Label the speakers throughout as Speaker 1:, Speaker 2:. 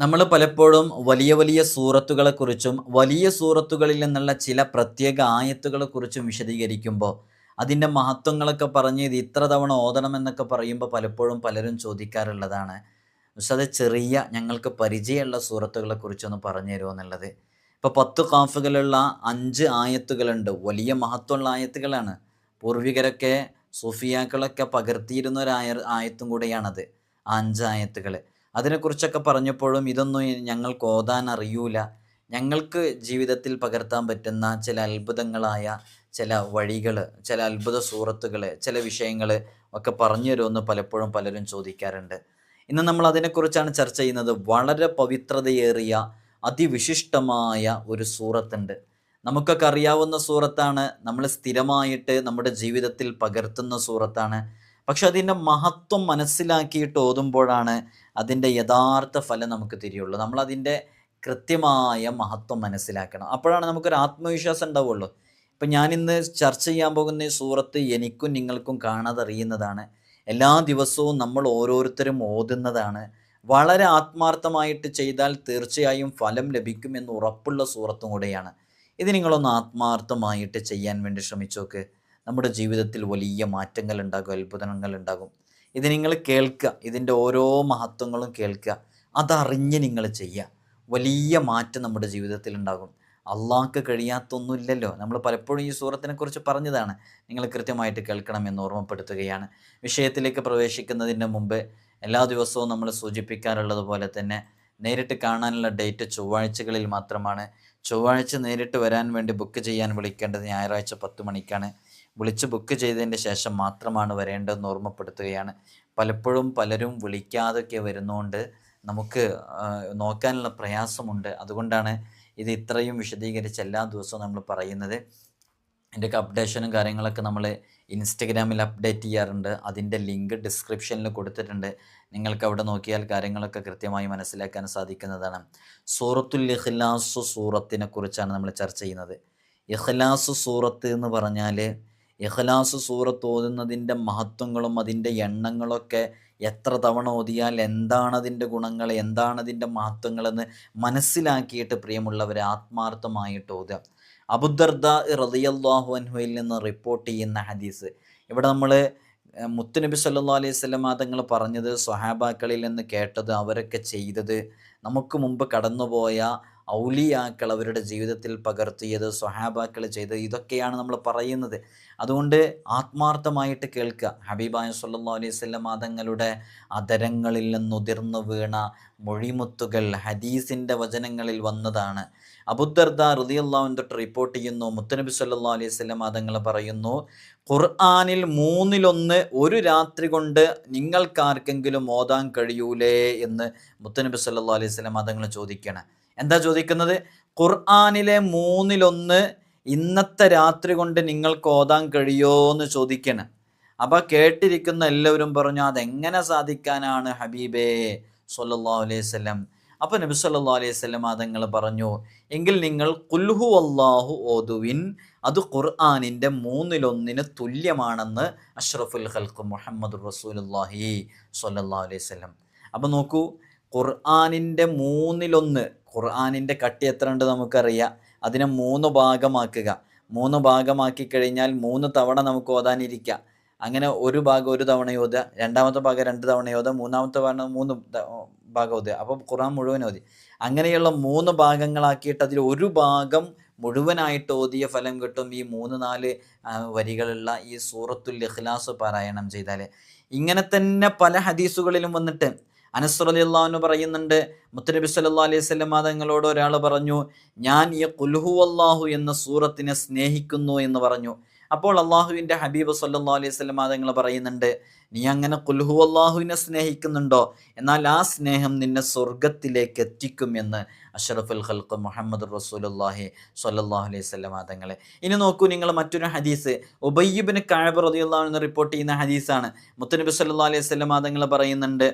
Speaker 1: നമ്മൾ പലപ്പോഴും വലിയ വലിയ സൂറത്തുകളെക്കുറിച്ചും വലിയ സൂറത്തുകളിൽ നിന്നുള്ള ചില പ്രത്യേക ആയത്തുകളെക്കുറിച്ചും വിശദീകരിക്കുമ്പോൾ അതിൻ്റെ മഹത്വങ്ങളൊക്കെ പറഞ്ഞ് ഇത് ഇത്ര തവണ ഓതണമെന്നൊക്കെ പറയുമ്പോൾ പലപ്പോഴും പലരും ചോദിക്കാറുള്ളതാണ്, പക്ഷെ അത് ചെറിയ ഞങ്ങൾക്ക് പരിചയമുള്ള സൂറത്തുകളെക്കുറിച്ചൊന്ന് പറഞ്ഞു തരുമോ എന്നുള്ളത്. ഇപ്പോൾ 10 കാഫുകളുള്ള 5 ആയത്തുകളുണ്ട്, വലിയ മഹത്വമുള്ള ആയത്തുകളാണ്. പൂർവികരൊക്കെ സൂഫിയാക്കളൊക്കെ പകർത്തിയിരുന്ന ഒരു ആയത്തും കൂടെയാണത്, ആ 5 ആയത്തുകൾ. അതിനെക്കുറിച്ചൊക്കെ പറഞ്ഞപ്പോഴും ഇതൊന്നും ഞങ്ങൾക്ക് ഓതാൻ അറിയൂല, ഞങ്ങൾക്ക് ജീവിതത്തിൽ പകർത്താൻ പറ്റുന്ന ചില അത്ഭുതങ്ങളായ ചില വഴികൾ, ചില അത്ഭുത സൂറത്തുകൾ, ചില വിഷയങ്ങൾ ഒക്കെ പറഞ്ഞു തരുമെന്ന് പലപ്പോഴും പലരും ചോദിക്കാറുണ്ട്. ഇന്ന് നമ്മൾ അതിനെക്കുറിച്ചാണ് ചർച്ച ചെയ്യുന്നത്. വളരെ പവിത്രതയേറിയ അതിവിശിഷ്ടമായ ഒരു സൂറത്തുണ്ട്, നമുക്കൊക്കെ അറിയാവുന്ന സൂറത്താണ്, നമ്മൾ സ്ഥിരമായിട്ട് നമ്മുടെ ജീവിതത്തിൽ പകർത്തുന്ന സൂറത്താണ്. പക്ഷെ അതിൻ്റെ മഹത്വം മനസ്സിലാക്കിയിട്ട് ഓതുമ്പോഴാണ് അതിൻ്റെ യഥാർത്ഥ ഫലം നമുക്ക് തിരിയുള്ളൂ. നമ്മളതിൻ്റെ കൃത്യമായ മഹത്വം മനസ്സിലാക്കണം, അപ്പോഴാണ് നമുക്കൊരു ആത്മവിശ്വാസം ഉണ്ടാവുള്ളൂ. ഇപ്പം ഞാനിന്ന് ചർച്ച ചെയ്യാൻ പോകുന്ന ഈ സൂറത്ത് എനിക്കും നിങ്ങൾക്കും കാണാതറിയുന്നതാണ്, എല്ലാ ദിവസവും നമ്മൾ ഓരോരുത്തരും ഓതുന്നതാണ്. വളരെ ആത്മാർത്ഥമായിട്ട് ചെയ്താൽ തീർച്ചയായും ഫലം ലഭിക്കുമെന്ന് ഉറപ്പുള്ള സൂറത്തും കൂടെയാണ്. ഇത് നിങ്ങളൊന്ന് ആത്മാർത്ഥമായിട്ട് ചെയ്യാൻ വേണ്ടി ശ്രമിച്ചു നോക്ക്. നമ്മുടെ ജീവിതത്തിൽ വലിയ മാറ്റങ്ങൾ ഉണ്ടാകും, അത്ഭുതങ്ങൾ ഉണ്ടാകും. ഇത് നിങ്ങൾ കേൾക്കുക, ഇതിൻ്റെ ഓരോ മഹത്വങ്ങളും കേൾക്കുക, അതറിഞ്ഞ് നിങ്ങൾ ചെയ്യുക. വലിയ മാറ്റം നമ്മുടെ ജീവിതത്തിൽ ഉണ്ടാകും. അള്ളാഹ്ക്ക് കഴിയാത്തൊന്നുമില്ലല്ലോ. നമ്മൾ പലപ്പോഴും ഈ സൂറത്തിനെ കുറിച്ച് പറഞ്ഞതാണ്, നിങ്ങൾ കൃത്യമായിട്ട് കേൾക്കണമെന്ന് ഓർമ്മപ്പെടുത്തുകയാണ്. വിഷയത്തിലേക്ക് പ്രവേശിക്കുന്നതിന് മുമ്പ് എല്ലാ ദിവസവും നമ്മൾ സൂചിപ്പിക്കാറുള്ളത് പോലെ തന്നെ നേരിട്ട് കാണാനുള്ള ഡേറ്റ് ചൊവ്വാഴ്ചകളിൽ മാത്രമാണ്. ചൊവ്വാഴ്ച നേരിട്ട് വരാൻ വേണ്ടി ബുക്ക് ചെയ്യാൻ വിളിക്കേണ്ടത് ഞായറാഴ്ച 10 മണിക്കാണ്. വിളിച്ച് ബുക്ക് ചെയ്തതിൻ്റെ ശേഷം മാത്രമാണ് വരേണ്ടതെന്ന് ഓർമ്മപ്പെടുത്തുകയാണ്. പലപ്പോഴും പലരും വിളിക്കാതൊക്കെ വരുന്നതുകൊണ്ട് നമുക്ക് നോക്കാനുള്ള പ്രയാസമുണ്ട്. അതുകൊണ്ടാണ് ഇത് ഇത്രയും വിശദീകരിച്ച് എല്ലാ ദിവസവും നമ്മൾ പറയുന്നത്. ഇതിൻ്റെയൊക്കെ അപ്ഡേഷനും കാര്യങ്ങളൊക്കെ നമ്മൾ ഇൻസ്റ്റഗ്രാമിൽ അപ്ഡേറ്റ് ചെയ്യാറുണ്ട്. അതിൻ്റെ ലിങ്ക് ഡിസ്ക്രിപ്ഷനിൽ കൊടുത്തിട്ടുണ്ട്, നിങ്ങൾക്ക് അവിടെ നോക്കിയാൽ കാര്യങ്ങളൊക്കെ കൃത്യമായി മനസ്സിലാക്കാൻ സാധിക്കുന്നതാണ്. സൂറത്തുൽ ഇഖ്ലാസ് സൂറത്തിനെ കുറിച്ചാണ് നമ്മൾ ചർച്ച ചെയ്യുന്നത്. ഇഖ്ലാസ് സൂറത്ത് എന്ന് പറഞ്ഞാൽ, ഇഖ്ലാസ് സൂറത്ത് ഓതുന്നതിൻ്റെ മഹത്വങ്ങളും അതിൻ്റെ എണ്ണങ്ങളൊക്കെ എത്ര തവണ ഓതിയാൽ എന്താണതിൻ്റെ ഗുണങ്ങൾ, എന്താണതിൻ്റെ മഹത്വങ്ങളെന്ന് മനസ്സിലാക്കിയിട്ട് പ്രിയമുള്ളവരെ ആത്മാർത്ഥമായിട്ട് ഓതുക. അബൂദർദാ റളിയല്ലാഹു അൻഹുവിൽ നിന്ന് റിപ്പോർട്ട് ചെയ്യുന്ന ഹദീസ്. ഇവിടെ നമ്മൾ മുത്തുനബി സല്ലല്ലാഹു അലൈഹി വസല്ലം തങ്ങൾ പറഞ്ഞത്, സ്വഹാബാക്കളിൽ നിന്ന് കേട്ടത്, അവരൊക്കെ ചെയ്തത്, നമുക്ക് മുമ്പ് കടന്നുപോയ ഔലിയാക്കൾ അവരുടെ ജീവിതത്തിൽ പകർത്തിയത്, സ്വഹാബാക്കൾ ചെയ്തത്, ഇതൊക്കെയാണ് നമ്മൾ പറയുന്നത്. അതുകൊണ്ട് ആത്മാർത്ഥമായിട്ട് കേൾക്കുക. ഹബീബായ സല്ലല്ലാഹു അലൈഹി വസല്ലം തങ്ങളുടെ അധരങ്ങളിൽ നിന്നുതിർന്നു വീണ മൊഴിമുത്തുകൾ ഹദീസിൻ്റെ വചനങ്ങളിൽ വന്നതാണ്. അബൂദർദാ റളിയല്ലാഹു അൻഹു തൊട്ട് റിപ്പോർട്ട് ചെയ്യുന്നു, മുത്തുനബി സല്ലല്ലാഹു അലൈഹി വസല്ലം തങ്ങൾ പറയുന്നു, ഖുർആനിൽ 1/3 ഒരു രാത്രി കൊണ്ട് നിങ്ങൾക്കാർക്കെങ്കിലും ഓതാൻ കഴിയൂലേ എന്ന് മുത്തുനബി സല്ലല്ലാഹു അലൈഹി വസല്ലം തങ്ങൾ ചോദിക്കണം. എന്താ ചോദിക്കുന്നത്? ഖുർആനിലെ 1/3 ഇന്നത്തെ രാത്രി കൊണ്ട് നിങ്ങൾക്ക് ഓതാൻ കഴിയോ എന്ന് ചോദിക്കണം. അപ്പോൾ കേട്ടിരിക്കുന്ന എല്ലാവരും പറഞ്ഞു, അതെങ്ങനെ സാധിക്കാനാണ് ഹബീബേ സല്ലല്ലാഹു അലൈഹി വസല്ലം. അപ്പോൾ നബി സല്ലല്ലാഹു അലൈഹി വസല്ലം തങ്ങൾ പറഞ്ഞു, എങ്കിൽ നിങ്ങൾ ഖുൽ ഹുവല്ലാഹു ഓതുവിൻ, അത് ഖുർആനിൻ്റെ 1/3 തുല്യമാണെന്ന് അഷ്റഫുൽ ഖൽഖ് മുഹമ്മദുർ റസൂലുള്ളാഹി സ്വല്ലല്ലാഹു അലൈഹി വസല്ലം. അപ്പോൾ നോക്കൂ, ഖുർആനിൻ്റെ 1/3, ഖുർആനിൻ്റെ കട്ടി എത്ര ഉണ്ട് നമുക്കറിയാം. അതിനെ 3 ഭാഗമാക്കുക. 3 ഭാഗമാക്കി കഴിഞ്ഞാൽ 3 തവണ നമുക്ക് ഓതാനിരിക്കാം. അങ്ങനെ ഒരു ഭാഗം ഒരു തവണ ഓതുക, രണ്ടാമത്തെ ഭാഗം 2 തവണ ഓതുക, മൂന്നാമത്തെ ഭാഗം 3 ഭാഗം ഓതുക. അപ്പോൾ ഖുർആൻ മുഴുവൻ ഓതി. അങ്ങനെയുള്ള 3 ഭാഗങ്ങളാക്കിയിട്ട് അതിൽ ഒരു ഭാഗം മുഴുവനായിട്ട് ഓതിയ ഫലം കിട്ടും ഈ 3-4 വരികളുള്ള ഈ സൂറത്തുൽ ഇഖ്ലാസ് പാരായണം ചെയ്താൽ. ഇങ്ങനെ തന്നെ പല ഹദീസുകളിലും വന്നിട്ട് അനസ് റളിയല്ലാഹു അൻഹു പറയുന്നുണ്ട്, മുത്തുനബി സല്ലല്ലാഹു അലൈഹി വസല്ലം തങ്ങളോട് ഒരാൾ പറഞ്ഞു, ഞാൻ ഈ ഖുൽ ഹുവല്ലാഹു എന്ന സൂറത്തിനെ സ്നേഹിക്കുന്നു എന്ന് പറഞ്ഞു. അപ്പോൾ അള്ളാഹുവിൻ്റെ ഹബീബ് സല്ലല്ലാഹു അലൈഹി വസല്ലം തങ്ങൾ പറയുന്നുണ്ട്, നീ അങ്ങനെ ഖുൽ ഹുവല്ലാഹുവിനെ സ്നേഹിക്കുന്നുണ്ടോ, എന്നാൽ ആ സ്നേഹം നിന്നെ സ്വർഗത്തിലേക്ക് എത്തിക്കും എന്ന് അഷ്റഫുൽ ഖൽഖ് മുഹമ്മദ് റസൂലുള്ളാഹി സ്വല്ലല്ലാഹു അലൈഹി വസല്ലം തങ്ങളെ. ഇനി നോക്കൂ നിങ്ങൾ മറ്റൊരു ഹദീസ്, ഉബയ്യ് ഇബ്നു കഅബ് റളിയല്ലാഹു അൻഹു റിപ്പോർട്ട് ചെയ്യുന്ന ഹദീസാണ്. മുത്തുനബി സല്ലല്ലാഹു അലൈഹി വസല്ലം തങ്ങൾ പറയുന്നുണ്ട്,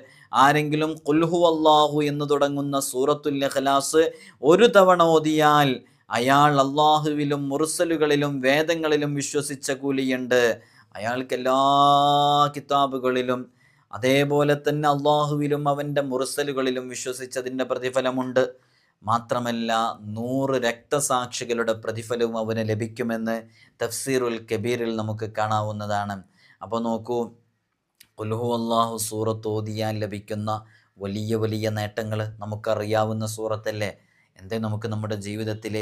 Speaker 1: ആരെങ്കിലും ഖുൽ ഹുവല്ലാഹു എന്ന് തുടങ്ങുന്ന സൂറത്തുൽ ഇഖ്ലാസ് ഒരു തവണ ഓതിയാൽ അയാൾ അള്ളാഹുവിലും മുർസലുകളിലും വേദങ്ങളിലും വിശ്വസിച്ച കൂലിയുണ്ട്. അയാൾക്ക് എല്ലാ കിതാബുകളിലും അതേപോലെ തന്നെ അള്ളാഹുവിലും അവൻ്റെ മുർസലുകളിലും വിശ്വസിച്ചതിൻ്റെ പ്രതിഫലമുണ്ട്. മാത്രമല്ല 100 രക്തസാക്ഷികളുടെ പ്രതിഫലവും അവന് ലഭിക്കുമെന്ന് തഫ്സീറുൽ കബീറിൽ നമുക്ക് കാണാവുന്നതാണ്. അപ്പോൾ നോക്കൂ, ഖുൽ ഹുവല്ലാഹു സൂറത്ത് ഓതിയാൽ ലഭിക്കുന്ന വലിയ വലിയ നേട്ടങ്ങൾ നമുക്കറിയാവുന്ന സൂറത്തല്ലേ. എന്തേ നമുക്ക് നമ്മുടെ ജീവിതത്തിൽ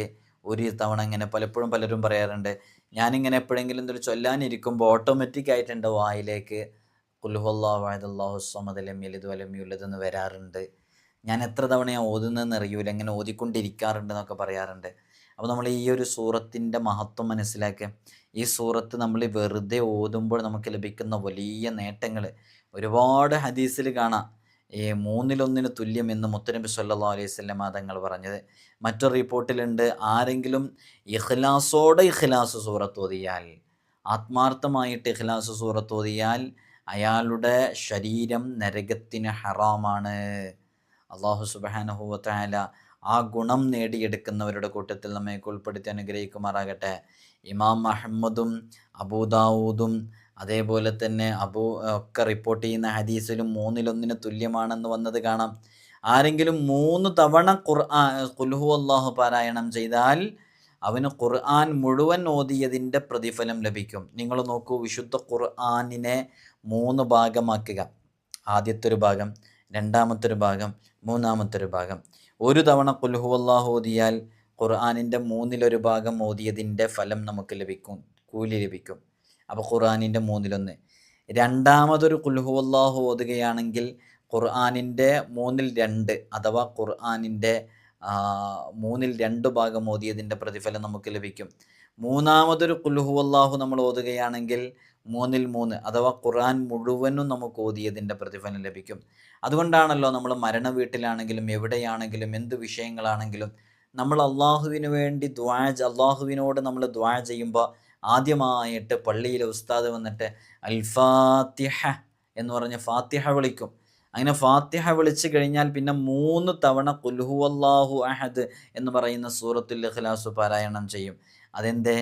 Speaker 1: ഒരു തവണ ഇങ്ങനെ പലപ്പോഴും പലരും പറയാറുണ്ട്, ഞാനിങ്ങനെ എപ്പോഴെങ്കിലും എന്തൊരു ചൊല്ലാനിരിക്കുമ്പോൾ ഓട്ടോമാറ്റിക്കായിട്ട് എൻ്റെ വായിലേക്ക് ഖുൽ ഹുവല്ലാഹു അഹദ് അല്ലാഹു സ്വമദ് ലം യലിദ് വലം യൂലദ് എന്ന് വരാറുണ്ട്. ഞാൻ എത്ര തവണയാണ് ഓതുന്നതെന്ന് അറിയൂല, ഇങ്ങനെ ഓതിക്കൊണ്ടിരിക്കാറുണ്ട് എന്നൊക്കെ പറയാറുണ്ട്. അപ്പോൾ നമ്മൾ ഈ ഒരു സൂറത്തിൻ്റെ മഹത്വം മനസ്സിലാക്കുക. ഈ സൂറത്ത് നമ്മൾ വെറുതെ ഓതുമ്പോൾ നമുക്ക് ലഭിക്കുന്ന വലിയ നേട്ടങ്ങൾ ഒരുപാട് ഹദീസിൽ കാണാം. ഈ 1/3 തുല്യം എന്ന് മുത്തനബി സല്ലല്ലാഹു അലൈഹി വസല്ലം തങ്ങൾ പറഞ്ഞത്. മറ്റൊരു റിപ്പോർട്ടിലുണ്ട്, ആരെങ്കിലും ഇഖ്ലാസ് സൂറത്ത് ഓതിയാൽ, ആത്മാർത്ഥമായിട്ട് ഇഖ്ലാസ് സൂറത്ത് ഓതിയാൽ അയാളുടെ ശരീരം നരകത്തിന് ഹറാമാണ്. അള്ളാഹു സുബ്ഹാനഹു വ തആല ആ ഗുണം നേടിയെടുക്കുന്നവരുടെ കൂട്ടത്തിൽ നമ്മെ ഉൾപ്പെടുത്തി അനുഗ്രഹിക്കുമാറാകട്ടെ. ഇമാം അഹ്മദും അബൂദാവൂദും അതേപോലെ തന്നെ ഒക്കെ റിപ്പോർട്ട് ചെയ്യുന്ന ഹദീസിലും 1/3 തുല്യമാണെന്ന് വന്നത് കാണാം. ആരെങ്കിലും 3 തവണ ഖുൽ ഹുവല്ലാഹു പാരായണം ചെയ്താൽ അവന് ഖുർആൻ മുഴുവൻ ഓതിയതിൻ്റെ പ്രതിഫലം ലഭിക്കും. നിങ്ങൾ നോക്കൂ, വിശുദ്ധ ഖുർആനിനെ 3 ഭാഗമാക്കുക. ആദ്യത്തെ ഒരു ഭാഗം, രണ്ടാമത്തെ ഒരു ഭാഗം, മൂന്നാമത്തെ ഒരു ഭാഗം. ഒരു തവണ ഖുൽ ഹുവല്ലാഹു ഓതിയാൽ ഖുർആനിൻ്റെ 1/3 ഭാഗം ഓതിയതിൻ്റെ ഫലം നമുക്ക് ലഭിക്കും, കൂലി ലഭിക്കും. അപ്പോൾ ഖുർആനിൻ്റെ 1/3. രണ്ടാമതൊരു ഖുൽ ഹുവല്ലാഹു ഓതുകയാണെങ്കിൽ ഖുർആനിൻ്റെ 2/3 അഥവാ ഖുർആനിൻ്റെ 2/3 ഭാഗം ഓതിയതിൻ്റെ പ്രതിഫലം നമുക്ക് ലഭിക്കും. മൂന്നാമതൊരു ഖുൽ ഹുവല്ലാഹു നമ്മൾ ഓതുകയാണെങ്കിൽ 3/3 അഥവാ ഖുർആൻ മുഴുവനും നമുക്ക് ഓതിയതിൻ്റെ പ്രതിഫലം ലഭിക്കും. അതുകൊണ്ടാണല്ലോ നമ്മൾ മരണ വീട്ടിലാണെങ്കിലും എവിടെയാണെങ്കിലും എന്ത് വിഷയങ്ങളാണെങ്കിലും നമ്മൾ അള്ളാഹുവിന് വേണ്ടി അള്ളാഹുവിനോട് നമ്മൾ ദുആ ചെയ്യുമ്പോൾ ആദ്യമായിട്ട് പള്ളിയിലെ ഉസ്താദ് വന്നിട്ട് അൽ ഫാത്തിഹ എന്ന് പറഞ്ഞ് ഫാത്തിഹ വിളിക്കും. അങ്ങനെ ഫാത്തിഹ വിളിച്ചു കഴിഞ്ഞാൽ പിന്നെ 3 തവണ ഖുൽ ഹുവല്ലാഹു അഹദ് എന്ന് പറയുന്ന സൂറത്തുൽ ഇഖ്ലാസ് പാരായണം ചെയ്യും. അതെന്തേ?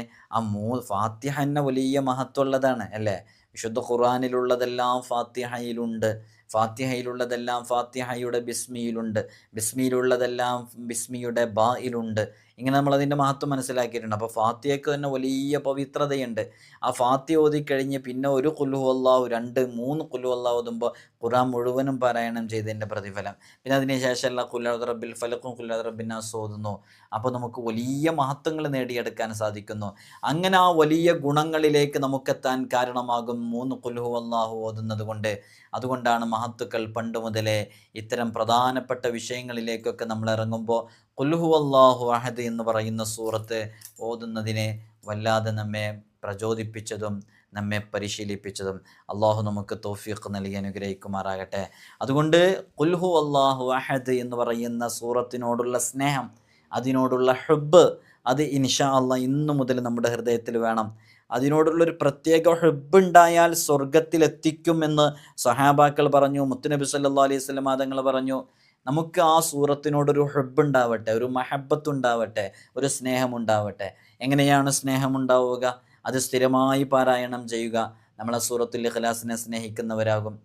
Speaker 1: ഫാത്തിഹ തന്നെ വലിയ മഹത്വമുള്ളതാണ് അല്ലേ. വിശുദ്ധ ഖുർആനിലുള്ളതെല്ലാം ഫാത്തിഹയിലുണ്ട്, ഫാത്തിഹയിലുള്ളതെല്ലാം ഫാത്തിഹയുടെ ബിസ്മിയിലുണ്ട്, ബിസ്മിയിലുള്ളതെല്ലാം ബിസ്മിയുടെ ബായിലുണ്ട്. ഇങ്ങനെ നമ്മളതിൻ്റെ മഹത്വം മനസ്സിലാക്കിയിട്ടുണ്ട്. അപ്പോൾ ഫാത്തിഹയ്ക്ക് തന്നെ വലിയ പവിത്രതയുണ്ട്. ആ ഫാത്തിഹ ഓതിക്കഴിഞ്ഞ് പിന്നെ ഒരു ഖുൽ ഹുവല്ലാഹു 2, 3 ഖുൽ ഹുവല്ലാഹു ഓതുമ്പോൾ ഖുർആൻ മുഴുവനും പാരായണം ചെയ്തതിൻ്റെ പ്രതിഫലം. പിന്നെ അതിന് ശേഷമുള്ള ഖുൽ അഊദു ബിറബ്ബിൽ ഫലഖും ഖുൽ അഊദു ബിറബ്ബിൻ നാസ് ഓതുന്നു. അപ്പോൾ നമുക്ക് വലിയ മഹത്വങ്ങൾ നേടിയെടുക്കാൻ സാധിക്കുന്നു. അങ്ങനെ ആ വലിയ ഗുണങ്ങളിലേക്ക് നമുക്കെത്താൻ കാരണമാകും 3 ഖുൽ ഹുവല്ലാഹു ഓതുന്നത് കൊണ്ട്. അതുകൊണ്ടാണ് മഹത്തുക്കൾ പണ്ട് മുതലേ ഇത്തരം പ്രധാനപ്പെട്ട വിഷയങ്ങളിലേക്കൊക്കെ നമ്മൾ ഇറങ്ങുമ്പോൾ ഖുൽ ഹുവല്ലാഹു അഹദ് എന്ന് പറയുന്ന സൂറത്ത് ഓതുന്നതിനെ വല്ലാതെ നമ്മെ പ്രചോദിപ്പിച്ചതും നമ്മെ പരിശീലിപ്പിച്ചതും. അള്ളാഹു നമുക്ക് തൗഫീഖ് നൽകി അനുഗ്രഹിക്കുമാറാകട്ടെ. അതുകൊണ്ട് ഖുൽ ഹുവല്ലാഹു അഹദ് എന്ന് പറയുന്ന സൂറത്തിനോടുള്ള സ്നേഹം, അതിനോടുള്ള ഹുബ്ബ്, അത് ഇൻഷാ അല്ലാഹ് ഇന്നു മുതൽ നമ്മുടെ ഹൃദയത്തിൽ വേണം. അതിനോടുള്ളൊരു പ്രത്യേക ഹുബ്ബുണ്ടായാൽ സ്വർഗത്തിലെത്തിക്കുമെന്ന് സഹാബാക്കൾ പറഞ്ഞു, മുത്തുനബി സല്ലല്ലാഹു അലൈഹി വസല്ലം തങ്ങൾ പറഞ്ഞു. നമുക്ക് ആ സൂറത്തിനോടൊരു ഹുബ്ബുണ്ടാവട്ടെ, ഒരു മഹബ്ബത്തുണ്ടാവട്ടെ, ഒരു സ്നേഹമുണ്ടാവട്ടെ. എങ്ങനെയാണ് സ്നേഹമുണ്ടാവുക? അത് സ്ഥിരമായി പാരായണം ചെയ്യുക. നമ്മളെ സൂറത്തുൽ ഇഖ്ലാസിനെ സ്നേഹിക്കുന്നവരാകും.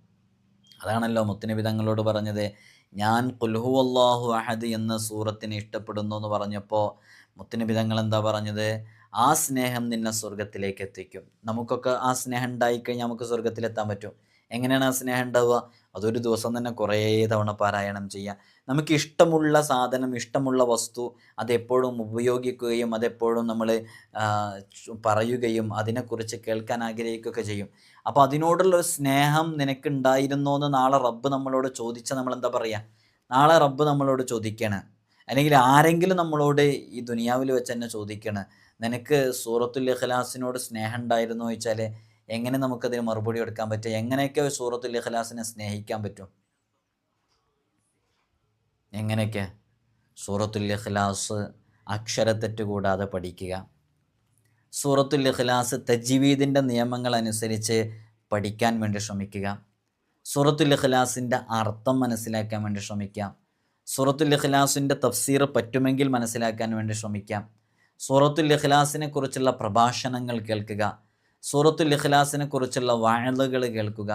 Speaker 1: അതാണല്ലോ മുത്തുനബി തങ്ങളോട് പറഞ്ഞത്, ഞാൻ ഖുൽ ഹുവല്ലാഹു അഹദ് എന്ന സൂറത്തിനെ ഇഷ്ടപ്പെടുന്നു എന്ന് പറഞ്ഞപ്പോൾ മുത്തുനബി തങ്ങൾ എന്താ പറഞ്ഞത്? ആ സ്നേഹം നിന്നെ സ്വർഗത്തിലേക്ക് എത്തിക്കും. നമുക്കൊക്കെ ആ സ്നേഹം ഉണ്ടായിക്കഴിഞ്ഞാൽ നമുക്ക് സ്വർഗത്തിലെത്താൻ പറ്റും. എങ്ങനെയാണ് ആ സ്നേഹം ഉണ്ടാവുക? അതൊരു ദിവസം തന്നെ കുറേ തവണ പാരായണം ചെയ്യുക. നമുക്ക് ഇഷ്ടമുള്ള സാധനം, ഇഷ്ടമുള്ള വസ്തു അതെപ്പോഴും ഉപയോഗിക്കുകയും അതെപ്പോഴും നമ്മൾ പറയുകയും അതിനെക്കുറിച്ച് കേൾക്കാൻ ആഗ്രഹിക്കുകയൊക്കെ ചെയ്യും. അപ്പോൾ അതിനോടുള്ളൊരു സ്നേഹം നിനക്കുണ്ടായിരുന്നോ എന്ന് നാളെ റബ്ബ് നമ്മളോട് ചോദിച്ചാൽ നമ്മൾ എന്താ പറയുക? നാളെ റബ്ബ് നമ്മളോട് ചോദിക്കണം, അല്ലെങ്കിൽ ആരെങ്കിലും നമ്മളോട് ഈ ദുനിയാവിൽ വെച്ച് തന്നെ ചോദിക്കണം, നിനക്ക് സൂറത്തുൽ ഇഖ്ലാസിനോട് സ്നേഹം ഉണ്ടായിരുന്നോ ചോദിച്ചാൽ എങ്ങനെ നമുക്കതിന് മറുപടി കൊടുക്കാൻ പറ്റും? എങ്ങനെയൊക്കെ സൂറത്തുൽ ഇഖ്ലാസിനെ സ്നേഹിക്കാൻ പറ്റും? എങ്ങനെയൊക്കെ? സൂറത്തുൽ ഇഖ്ലാസ് അക്ഷരത്തെറ്റ് കൂടാതെ പഠിക്കുക. സൂറത്തുൽ ഇഖ്ലാസ് തജ്വീദിൻ്റെ നിയമങ്ങൾ അനുസരിച്ച് പഠിക്കാൻ വേണ്ടി ശ്രമിക്കുക. സൂറത്തുൽ ഇഖ്ലാസിൻ്റെ അർത്ഥം മനസ്സിലാക്കാൻ വേണ്ടി ശ്രമിക്കാം. സൂറത്തുൽ ഇഖ്ലാസിൻ്റെ തഫ്സീർ പറ്റുമെങ്കിൽ മനസ്സിലാക്കാൻ വേണ്ടി ശ്രമിക്കാം. സൂറത്തുൽ ഇഖ്ലാസിനെ കുറിച്ചുള്ള പ്രഭാഷണങ്ങൾ കേൾക്കുക. സൂറത്തുൽ ഇഖ്ലാസിനെ കുറിച്ചുള്ള വഅളുകൾ കേൾക്കുക.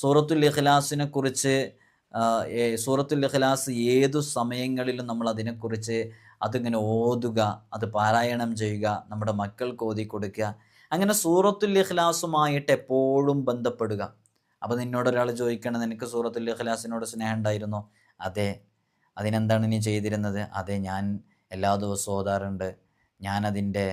Speaker 1: സൂറത്തുൽ ഇഖ്ലാസിനെ കുറിച്ച് സൂറത്തുൽ ഇഖ്ലാസ് ഏതു സമയങ്ങളിലും നമ്മൾ അതിനെക്കുറിച്ച് അതിങ്ങനെ ഓതുക, അത് പാരായണം ചെയ്യുക, നമ്മുടെ മക്കൾക്ക് ഓതി കൊടുക്കുക. അങ്ങനെ സൂറത്തുൽ ഇഖ്ലാസുമായിട്ട് എപ്പോഴും ബന്ധപ്പെടുക. അപ്പോൾ നിന്നോടൊരാൾ ചോദിക്കണം, നിനക്ക് സൂറത്തുൽ ഇഖ്ലാസിനോട് സ്നേഹം ഉണ്ടായിരുന്നോ? അതെ. അതിനെന്താണ് നീ ചെയ്തിരുന്നത്? അതെ, ഞാൻ എല്ലാ ദിവസവും ഓതാറുണ്ട്. ഞാനതിൻ്റെ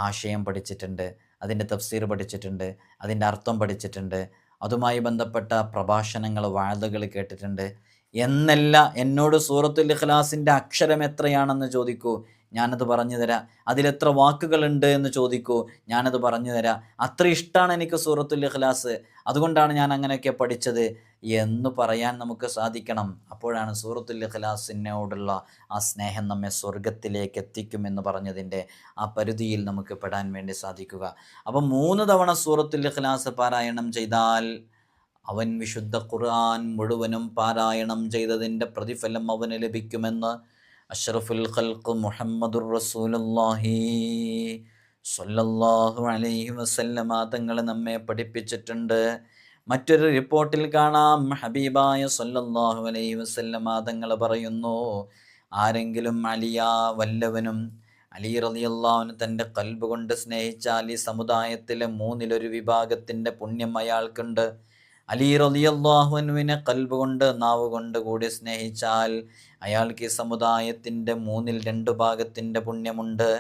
Speaker 1: ആശയം പഠിച്ചിട്ടുണ്ട്, അതിൻ്റെ തഫ്സീർ പഠിച്ചിട്ടുണ്ട്, അതിൻ്റെ അർത്ഥം പഠിച്ചിട്ടുണ്ട്, അതുമായി ബന്ധപ്പെട്ട പ്രഭാഷണങ്ങൾ, വാഴകൾ കേട്ടിട്ടുണ്ട് എന്നല്ല. എന്നോട് സൂറത്തുൽ ഇഖ്ലാസിൻ്റെ അക്ഷരം എത്രയാണെന്ന് ചോദിക്കൂ, ഞാനത് പറഞ്ഞു തരാം. അതിലെത്ര വാക്കുകളുണ്ട് എന്ന് ചോദിക്കൂ, ഞാനത് പറഞ്ഞു തരാം. അത്ര ഇഷ്ടമാണ് എനിക്ക് സൂറത്തുൽ ഇഖ്ലാസ്, അതുകൊണ്ടാണ് ഞാൻ അങ്ങനെയൊക്കെ പഠിച്ചത് എന്ന് പറയാൻ നമുക്ക് സാധിക്കണം. അപ്പോഴാണ് സൂറത്തുൽ ഇഖ്ലാസിനോടുള്ള ആ സ്നേഹം നമ്മെ സ്വർഗത്തിലേക്ക് എത്തിക്കുമെന്ന് പറഞ്ഞതിൻ്റെ ആ പരിധിയിൽ നമുക്ക് പെടാൻ വേണ്ടി സാധിക്കുക. അപ്പം 3 തവണ സൂറത്തുൽ ഇഖ്ലാസ് പാരായണം ചെയ്താൽ അവൻ വിശുദ്ധ ഖുർആൻ മുഴുവനും പാരായണം ചെയ്തതിൻ്റെ പ്രതിഫലം അവന് ലഭിക്കുമെന്ന് അഷ്റഫുൽ ഖൽഖ് മുഹമ്മദുർ റസൂലുള്ളാഹി സ്വല്ലല്ലാഹു അലൈഹി വസല്ലമ തങ്ങൾ നമ്മെ പഠിപ്പിച്ചിട്ടുണ്ട്. മറ്റൊരു റിപ്പോർട്ടിൽ കാണാം, ഹബീബായ സ്വല്ലല്ലാഹു അലൈഹി വസല്ലമ തങ്ങൾ പറയുന്നു, ആരെങ്കിലും വല്ലവനും അലി റളിയല്ലാഹു അൻഹു തൻ്റെ ഖൽബ് കൊണ്ട് സ്നേഹിച്ചാൽ ഈ സമുദായത്തിലെ 1/3 വിഭാഗത്തിൻ്റെ പുണ്യം അയാൾക്കുണ്ട്. അലി റളിയല്ലാഹു അൻഹുവിനെ ഖൽബ് കൊണ്ട്, നാവ് കൊണ്ട് കൂടി സ്നേഹിച്ചാൽ അയാൾക്ക് ഈ സമുദായത്തിൻ്റെ 2/3 ഭാഗത്തിൻ്റെ പുണ്യമുണ്ട്.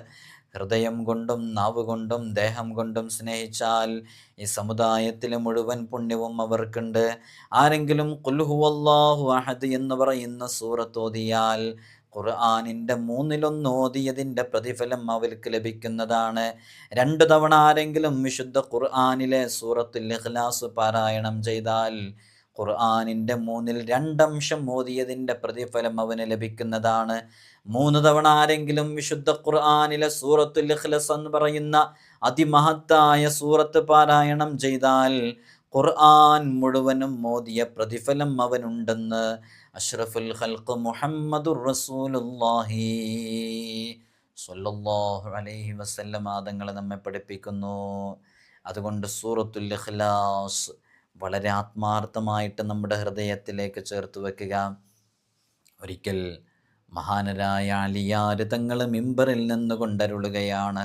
Speaker 1: ഹൃദയം കൊണ്ടും നാവ് കൊണ്ടും ദേഹം കൊണ്ടും സ്നേഹിച്ചാൽ ഈ സമുദായത്തിലെ മുഴുവൻ പുണ്യവും അവർക്കുണ്ട്. ആരെങ്കിലും ഖുൽ ഹുവല്ലാഹു അഹദ് എന്ന് പറയുന്ന സൂറത്ത് ഓതിയാൽ ഖുർആനിൻ്റെ 1/3 ഓതിയതിൻ്റെ പ്രതിഫലം അവർക്ക് ലഭിക്കുന്നതാണ്. 2 തവണ ആരെങ്കിലും വിശുദ്ധ ഖുർആനിലെ സൂറത്തുൽ ഇഖ്ലാസ് പാരായണം ചെയ്താൽ ഖുർആനിൻ്റെ 2/3 ഓതിയതിൻ്റെ പ്രതിഫലം അവന് ലഭിക്കുന്നതാണ്. 3 തവണ ആരെങ്കിലും വിശുദ്ധ ഖുർആനിലെ സൂറത്തുൽ ഇഖ്ലാസ് എന്ന് പറയുന്ന അതിമഹത്തായ സൂറത്ത് പാരായണം ചെയ്താൽ ഖുർആൻ മുഴുവനും ഓതിയ പ്രതിഫലം അവനുണ്ടെന്ന് അഷ്റഫുൽ ഖൽഖ് മുഹമ്മദുർ റസൂലുള്ളാഹി സ്വല്ലല്ലാഹു അലൈഹി വസല്ലമ തങ്ങൾ നമ്മെ പഠിപ്പിക്കുന്നു. അതുകൊണ്ട് സൂറത്തുൽ ഇഖ്ലാസ് വളരെ ആത്മാർത്ഥമായിട്ട് നമ്മുടെ ഹൃദയത്തിലേക്ക് ചേർത്ത് വെക്കുക. ഒരിക്കൽ മഹാനരായ അലിയാർ തങ്ങൾ മിമ്പറിൽ നിന്ന് കൊണ്ടരുളുകയാണ്,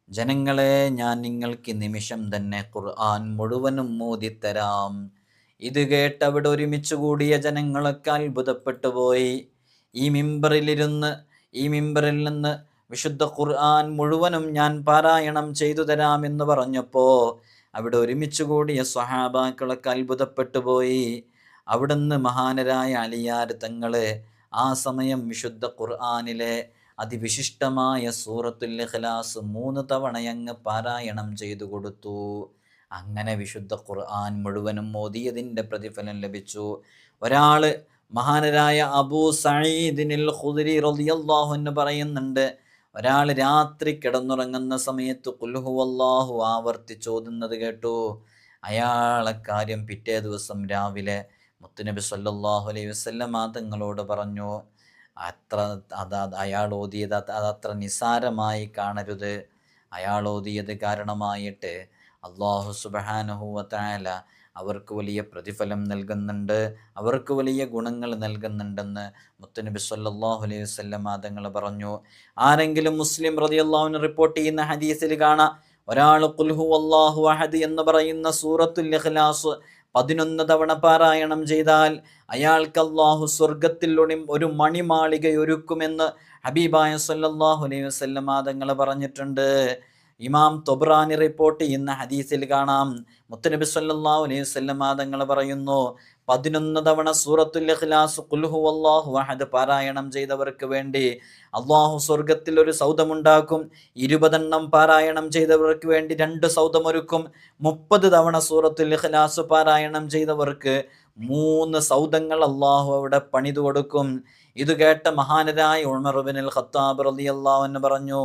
Speaker 1: ജനങ്ങളെ, ഞാൻ നിങ്ങൾക്ക് നിമിഷം തന്നെ ഖുർആൻ മുഴുവനും മോദിത്തരാം. ഇത് കേട്ട് അവിടെ ഒരുമിച്ച് കൂടിയ ജനങ്ങളൊക്കെ അത്ഭുതപ്പെട്ടു പോയി. ഈ മിമ്പറിൽ നിന്ന് വിശുദ്ധ ഖുർആൻ മുഴുവനും ഞാൻ പാരായണം ചെയ്തു തരാമെന്ന് പറഞ്ഞപ്പോൾ അവിടെ ഒരുമിച്ച് കൂടിയ സ്വഹാബാക്കളൊക്കെ അത്ഭുതപ്പെട്ടു പോയി. അവിടുന്ന് മഹാനരായ അലിയാർ തങ്ങൾ ആ സമയം വിശുദ്ധ ഖുർആനിലെ അതിവിശിഷ്ടമായ സൂറത്തുൽ ഇഖ്ലാസ് 3 തവണയങ്ങ് പാരായണം ചെയ്തു കൊടുത്തു. അങ്ങനെ വിശുദ്ധ ഖുർആൻ മുഴുവനും ഓതിയതിൻ്റെ പ്രതിഫലം ലഭിച്ചു. ഒരാൾ മഹാനരായ അബൂ സഈദിനിൽ ഖുദ്രി റളിയല്ലാഹു അൻഹു പറയുന്നുണ്ട്, ഒരാൾ രാത്രി കിടന്നുറങ്ങുന്ന സമയത്ത് ഖുൽ ഹുവല്ലാഹു ആവർത്തിച്ചോതുന്നത് കേട്ടു. അയാളെ കാര്യം പിറ്റേ ദിവസം രാവിലെ മുത്തുനബി സല്ലല്ലാഹു അലൈഹി വസല്ലം തങ്ങളോട് പറഞ്ഞു. അയാൾ ഓതിയത് അതത്ര നിസാരമായി കാണരുത്. അയാൾ ഓതിയത് കാരണമായിട്ട് അല്ലാഹു സുബ്ഹാനഹു വ തആല അവർക്ക് വലിയ പ്രതിഫലം നൽകുന്നുണ്ട്, അവർക്ക് വലിയ ഗുണങ്ങൾ നൽകുന്നുണ്ടെന്ന് മുത്തുനബി സല്ലല്ലാഹു അലൈഹി വസല്ലം തങ്ങൾ പറഞ്ഞു. ആരെങ്കിലും മുസ്ലിം റളിയല്ലാഹു അൻഹു റിപ്പോർട്ട് ചെയ്യുന്ന ഹദീസിൽ കാണാം, ഒരാൾ ഖുൽ ഹുവല്ലാഹു അഹദ് എന്ന് പറയുന്ന സൂറത്തുൽ ഇഖ്ലാസ് 11 തവണ പാരായണം ചെയ്താൽ അയാൾക്ക് അല്ലാഹു സ്വർഗത്തിൽ ഒരു മണിമാളിക ഒരുക്കുമെന്ന് ഹബീബായ സല്ലല്ലാഹു അലൈഹി വസല്ലം തങ്ങൾ പറഞ്ഞിട്ടുണ്ട്. ഇമാം തൊബ്രാനി റിപ്പോർട്ട് ചെയ്യുന്ന ഹദീസിൽ കാണാം, മുത്തുനബി സല്ലല്ലാഹു അലൈഹി വസല്ലം തങ്ങൾ പറയുന്നു, 11 തവണ സൂറത്തുൽ ഇഖ്ലാസ് ഖുൽ ഹുവല്ലാഹു അഹദ് പാരായണം ചെയ്തവർക്ക് വേണ്ടി അല്ലാഹു സ്വർഗത്തിൽ ഒരു സൗധമുണ്ടാക്കും. 20 എണ്ണം പാരായണം ചെയ്തവർക്ക് വേണ്ടി 2 സൗധമൊരുക്കും. 30 തവണ സൂറത്തുൽ ഇഖ്ലാസ് പാരായണം ചെയ്തവർക്ക് 3 സൗധങ്ങൾ അല്ലാഹു അവിടെ പണിതു കൊടുക്കും. ഇത് കേട്ട മഹാനരായ ഉമർ ഇബ്നുൽ ഖത്താബ് റളിയല്ലാഹു അൻഹു പറഞ്ഞു,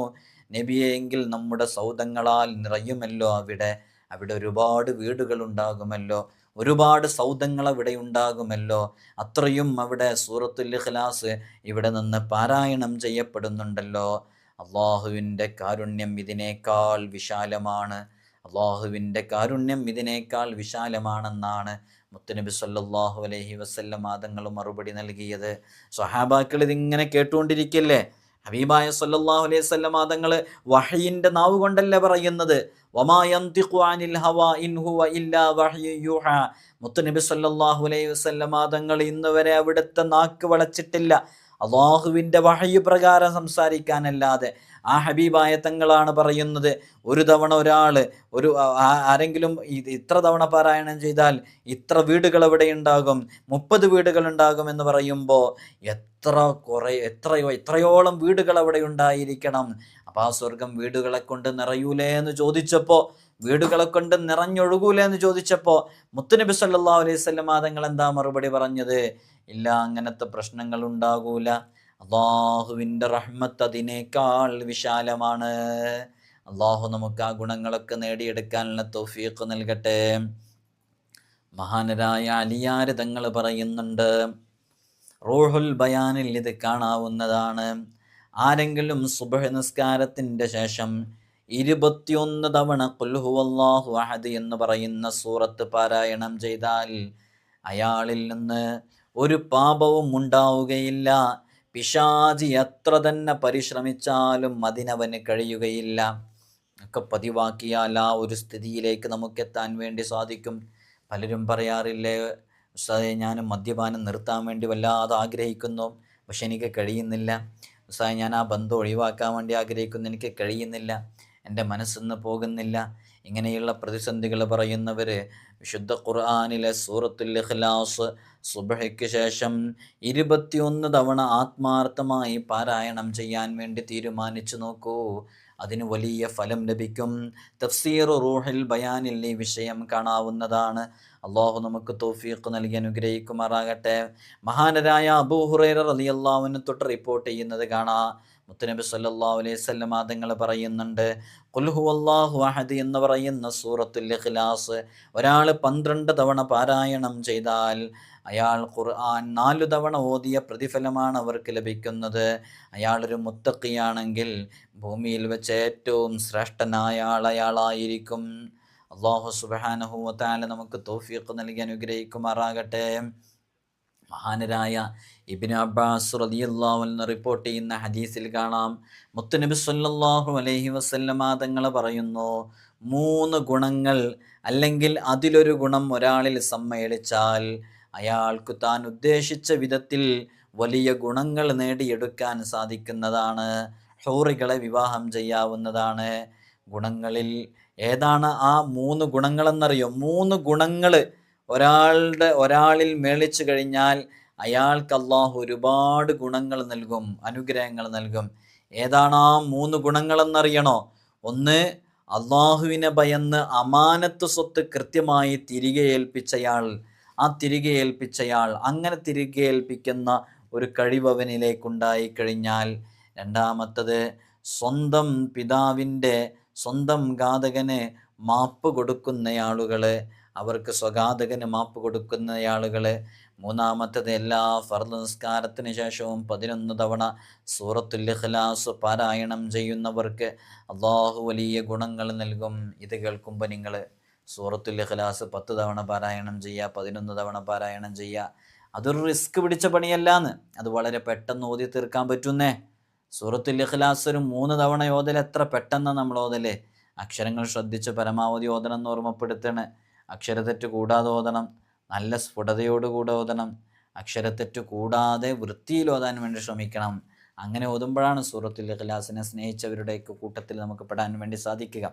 Speaker 1: നബിയെ, എങ്കിൽ നമ്മുടെ സൗധങ്ങളാൽ നിറയുമല്ലോ അവിടെ ഒരുപാട് വീടുകൾ ഉണ്ടാകുമല്ലോ, ഒരുപാട് സൗധങ്ങൾ അവിടെ ഉണ്ടാകുമല്ലോ. അത്രയും അവിടെ സൂറത്തുൽ ഇഖ്ലാസ് ഇവിടെ നിന്ന് പാരായണം ചെയ്യപ്പെടുന്നുണ്ടല്ലോ. അള്ളാഹുവിൻ്റെ കാരുണ്യം ഇതിനേക്കാൾ വിശാലമാണ്. അള്ളാഹുവിൻ്റെ കാരുണ്യം ഇതിനേക്കാൾ വിശാലമാണെന്നാണ് മുത്തുനബി സല്ലല്ലാഹു അലൈഹി വസല്ലം തങ്ങൾ മറുപടി നൽകിയത്. സ്വഹാബാക്കൾ ഇതിങ്ങനെ കേട്ടുകൊണ്ടിരിക്കല്ലേ. ഹബീബായ സല്ലല്ലാഹു അലൈഹി വസല്ലം തങ്ങൾ വഹയിൻ്റെ നാവ് കൊണ്ടല്ലേ പറയുന്നത്. വമാ യന്തിഖു അനിൽ ഹവാ ഇൻ ഹുവ ഇല്ലാ വഹ്യു യൂഹാ. മുത്തുനബി സല്ലല്ലാഹു അലൈഹി വസല്ലം തങ്ങൾ ഇന്ന് വരെ അവിടുത്തെ നാക്ക് വളച്ചിട്ടില്ല അള്ളാഹുവിൻ്റെ വഹയ് പ്രകാരം സംസാരിക്കാനല്ലാതെ. ആ ഹബീബായ തങ്ങളാണ് പറയുന്നത്, ഒരു തവണ ഒരാൾ ആരെങ്കിലും ഇത്ര തവണ പാരായണം ചെയ്താൽ ഇത്ര വീടുകൾ അവിടെ ഉണ്ടാകും, 30 വീടുകൾ ഉണ്ടാകും എന്ന് പറയുമ്പോൾ എത്രയോളം വീടുകൾ അവിടെ ഉണ്ടായിരിക്കണം. അപ്പോൾ ആ സ്വർഗം വീടുകളെ കൊണ്ട് നിറയൂലേ എന്ന് ചോദിച്ചപ്പോൾ, വീടുകളെ കൊണ്ട് നിറഞ്ഞൊഴുകൂലേ എന്ന് ചോദിച്ചപ്പോൾ മുത്തുനബി സല്ലല്ലാഹു അലൈഹി വസല്ലം തങ്ങൾ എന്താ മറുപടി പറഞ്ഞത്? ഇല്ല, അങ്ങനത്തെ പ്രശ്നങ്ങൾ ഉണ്ടാകൂല. അള്ളാഹുവിൻ്റെ റഹ്മത്ത് അതിനേക്കാൾ വിശാലമാണ്. അള്ളാഹു നമുക്ക് ആ ഗുണങ്ങളൊക്കെ നേടിയെടുക്കാനുള്ള തൗഫീഖ് നൽകട്ടെ. മഹാനരായ അലിയാർ തങ്ങൾ പറയുന്നുണ്ട്, റൂഹുൽ ബയാനിൽ ഇത് കാണാവുന്നതാണ്. ആരെങ്കിലും സുബ്ഹ് നിസ്കാരത്തിൻ്റെ ശേഷം 21 തവണ ഖുൽ ഹുവല്ലാഹു അഹദ് എന്ന് പറയുന്ന സൂറത്ത് പാരായണം ചെയ്താൽ അയാളിൽ നിന്ന് ഒരു പാപവും ഉണ്ടാവുകയില്ല. പിശാചി എത്ര തന്നെ പരിശ്രമിച്ചാലും അതിനവന് കഴിയുകയില്ല. ഒക്കെ പതിവാക്കിയാൽ ആ ഒരു സ്ഥിതിയിലേക്ക് നമുക്കെത്താൻ വേണ്ടി സാധിക്കും. പലരും പറയാറില്ലേ, ഉസ്താദേ ഞാൻ മദ്യപാനം നിർത്താൻ വേണ്ടി വല്ലാതെ ആഗ്രഹിക്കുന്നു, പക്ഷെ എനിക്ക് കഴിയുന്നില്ല. ഉസ്താദേ ഞാൻ ആ ബന്ധം ഒഴിവാക്കാൻ വേണ്ടി ആഗ്രഹിക്കുന്നു, എനിക്ക് കഴിയുന്നില്ല, എൻ്റെ മനസ്സിന്ന് പോകുന്നില്ല. ഇങ്ങനെയുള്ള പ്രതിസന്ധികൾ പറയുന്നവർ വിശുദ്ധ ഖുർആനിലെ സൂറത്തുൽ ഇഖ്ലാസ് സുബ്ഹിക്ക് ശേഷം 21 തവണ ആത്മാർത്ഥമായി പാരായണം ചെയ്യാൻ വേണ്ടി തീരുമാനിച്ചു നോക്കൂ. അതിന് വലിയ ഫലം ലഭിക്കും. തഫ്സീർ റൂഹുൽ ബയാനിൽ ഈ വിഷയം കാണാവുന്നതാണ്. അള്ളാഹു നമുക്ക് തൗഫീഖ് നൽകി അനുഗ്രഹിക്കുമാറാകട്ടെ. മഹാനരായ അബൂ ഹുറൈറ റളിയല്ലാഹു അൻഹു തൊട്ട് റിപ്പോർട്ട് ചെയ്യുന്നത് കാണാം. മുത്തുനബി സല്ലല്ലാഹു അലൈഹി വസല്ലം തങ്ങൾ പറയുന്നുണ്ട്, ഖുൽ ഹുവല്ലാഹു അഹദ് എന്ന് പറയുന്ന സൂറത്തുൽ ഇഖ്ലാസ് ഒരാൾ 12 തവണ പാരായണം ചെയ്താൽ അയാൾ ഖുർആൻ 4 തവണ ഓതിയ പ്രതിഫലമാണ് അവർക്ക് ലഭിക്കുന്നത്. അയാളൊരു മുത്തഖിയാണെങ്കിൽ ഭൂമിയിൽ വെച്ച് ഏറ്റവും ശ്രേഷ്ഠനായ അയാളായിരിക്കും. അല്ലാഹു സുബ്ഹാനഹു വ തആല നമുക്ക് തൗഫീഖ് നൽകി അനുഗ്രഹിക്കുമാറാകട്ടെ. മഹാനരായ ഇബ്നു അബ്ബാസ് റളിയല്ലാഹു അൻഹു റിപ്പോർട്ട് ചെയ്യുന്ന ഹദീസിൽ കാണാം, മുത്തുനബി സല്ലല്ലാഹു അലൈഹി വസല്ലം തങ്ങൾ പറയുന്നു, 3 ഗുണങ്ങൾ അല്ലെങ്കിൽ അതിലൊരു ഗുണം ഒരാളിൽ സമ്മേളിച്ചാൽ അയാൾക്ക് താൻ ഉദ്ദേശിച്ച വിധത്തിൽ വലിയ ഗുണങ്ങൾ നേടിയെടുക്കാൻ സാധിക്കുന്നതാണ്. ഹൂറികളെ വിവാഹം ചെയ്യാവുന്നതാണ്. ഗുണങ്ങളിൽ ഏതാണ് ആ 3 ഗുണങ്ങളെന്നറിയോ? 3 ഗുണങ്ങൾ ഒരാളിൽ മേളിച്ചു കഴിഞ്ഞാൽ അയാൾക്ക് അള്ളാഹു ഒരുപാട് ഗുണങ്ങൾ നൽകും, അനുഗ്രഹങ്ങൾ നൽകും. ഏതാണ് ആ 3 ഗുണങ്ങളെന്നറിയണോ? ഒന്ന്, അള്ളാഹുവിനെ ഭയന്ന് അമാനത്ത് സ്വത്ത് കൃത്യമായി തിരികെ ഏൽപ്പിച്ചയാൾ. അങ്ങനെ തിരികെ ഏൽപ്പിക്കുന്ന ഒരു കഴിവ് അവനിലേക്കുണ്ടായി കഴിഞ്ഞാൽ. രണ്ടാമത്തത്, സ്വന്തം പിതാവിൻ്റെ സ്വന്തം ഘാതകന് മാപ്പ് കൊടുക്കുന്നയാളുകൾ, അവർക്ക് സ്വഘാതകന് മാപ്പ് കൊടുക്കുന്നയാളുകൾ. മൂന്നാമത്തത്, എല്ലാ ഫർദ് നിസ്കാരത്തിന് ശേഷവും 11 തവണ സൂറത്തുൽ ഇഖ്ലാസ് പാരായണം ചെയ്യുന്നവർക്ക് അള്ളാഹു വലിയ ഗുണങ്ങൾ നൽകും. ഇത് കേൾക്കുമ്പോൾ നിങ്ങൾ സൂറത്തുൽ ഇഖ്ലാസ് 10 തവണ പാരായണം ചെയ്യുക, 11 തവണ പാരായണം ചെയ്യുക. അതൊരു റിസ്ക് പിടിച്ച പണിയല്ലാന്ന്. അത് വളരെ പെട്ടെന്ന് ഓതി തീർക്കാൻ പറ്റുന്നേ. സൂറത്തുൽ ഇഖ്ലാസ് ഒരു 3 തവണ ഓതൽ എത്ര പെട്ടെന്നാണ് നമ്മൾ ഓതല്ലേ. അക്ഷരങ്ങൾ ശ്രദ്ധിച്ച് പരമാവധി ഓതണം എന്ന് ഓർമ്മപ്പെടുത്തണേ. അക്ഷരത്തെറ്റ് കൂടാതെ ഓതണം, നല്ല സ്ഫുടതയോടുകൂടെ ഓതണം, അക്ഷരത്തെറ്റ് കൂടാതെ വൃത്തിയിൽ ഓതാൻ വേണ്ടി ശ്രമിക്കണം. അങ്ങനെ ഓതുമ്പോഴാണ് സൂറത്തുൽ ഇഖ്ലാസിനെ സ്നേഹിച്ചവരുടെയൊക്കെ കൂട്ടത്തിൽ നമുക്ക് പെടാൻ വേണ്ടി സാധിക്കുക.